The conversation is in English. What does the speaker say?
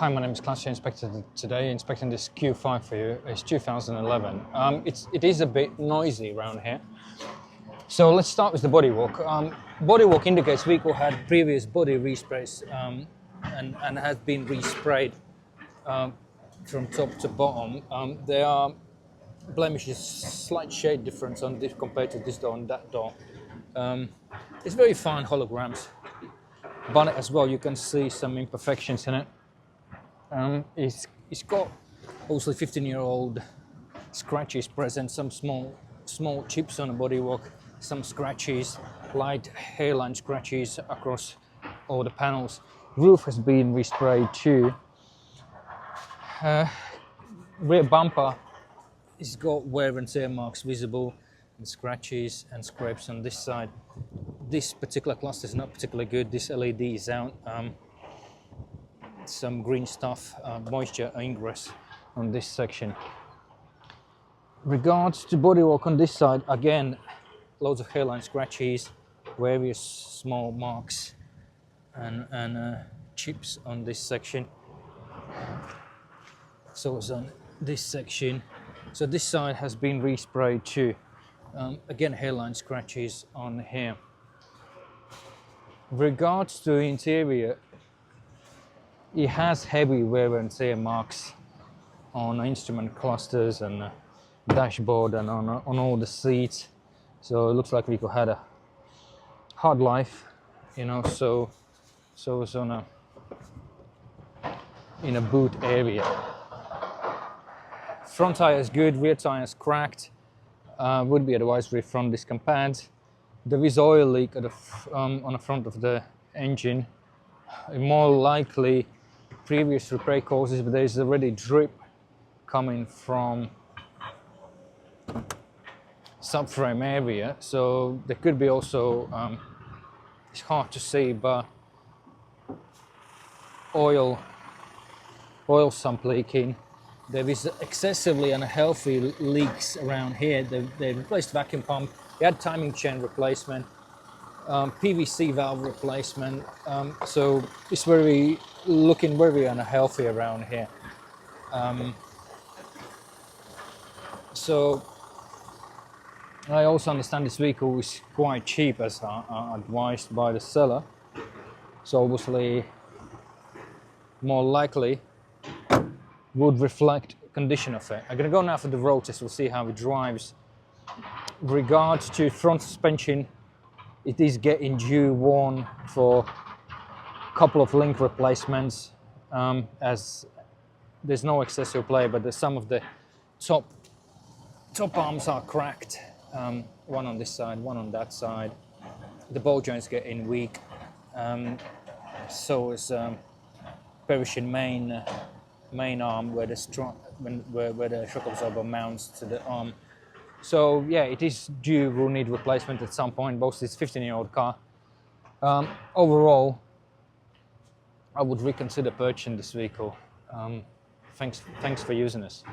Hi, my name is Klaus, Inspector today, inspecting this Q5 for you. It's 2011. It is a bit noisy around here. So let's start with the bodywork. Bodywork indicates vehicle had previous body resprays and has been resprayed from top to bottom. There are blemishes, slight shade difference on this compared to this door and that door. It's very fine holograms. Bonnet as well, you can see some imperfections in it. It's got obviously 15-year-old scratches present, some small chips on the bodywork, some scratches, light hairline scratches across all the panels. Roof has been resprayed too. Rear bumper has got wear and tear marks visible, and scratches and scrapes on this side. This particular cluster is not particularly good. This LED is out. Some green stuff, moisture ingress on this section. Regards to bodywork on this side, again, loads of hairline scratches, various small marks and chips on this section. So it's on this section. So this side has been resprayed too. Again, hairline scratches on here. Regards to interior, it has heavy wear and tear marks on instrument clusters and dashboard and on all the seats. So it looks like we had a hard life, you know. So it's on in a boot area. Front tire is good, rear tire is cracked. Would be advised refront disc and pads. There is oil leak at on the front of the engine. More likely previous repair causes, but there is already drip coming from subframe area, so there could be also, it's hard to see, but oil sump leaking. There is excessively unhealthy leaks around here. They replaced vacuum pump, they had timing chain replacement, PVC valve replacement, so it's looking very unhealthy around here. So I also understand this vehicle is quite cheap, as advised by the seller. So obviously, more likely would reflect condition of it. I'm gonna go now for the road test. We'll see how it drives. Regards to front suspension, it is getting due one for a couple of link replacements, as there's no accessory play, but there's some of the top arms are cracked. One on this side, one on that side. The ball joint's getting weak. So is perishing main arm where the shock absorber mounts to the arm. So yeah, it is due, will need replacement at some point. Both this 15-year-old car. Overall, I would reconsider purchasing this vehicle. Thanks for using us.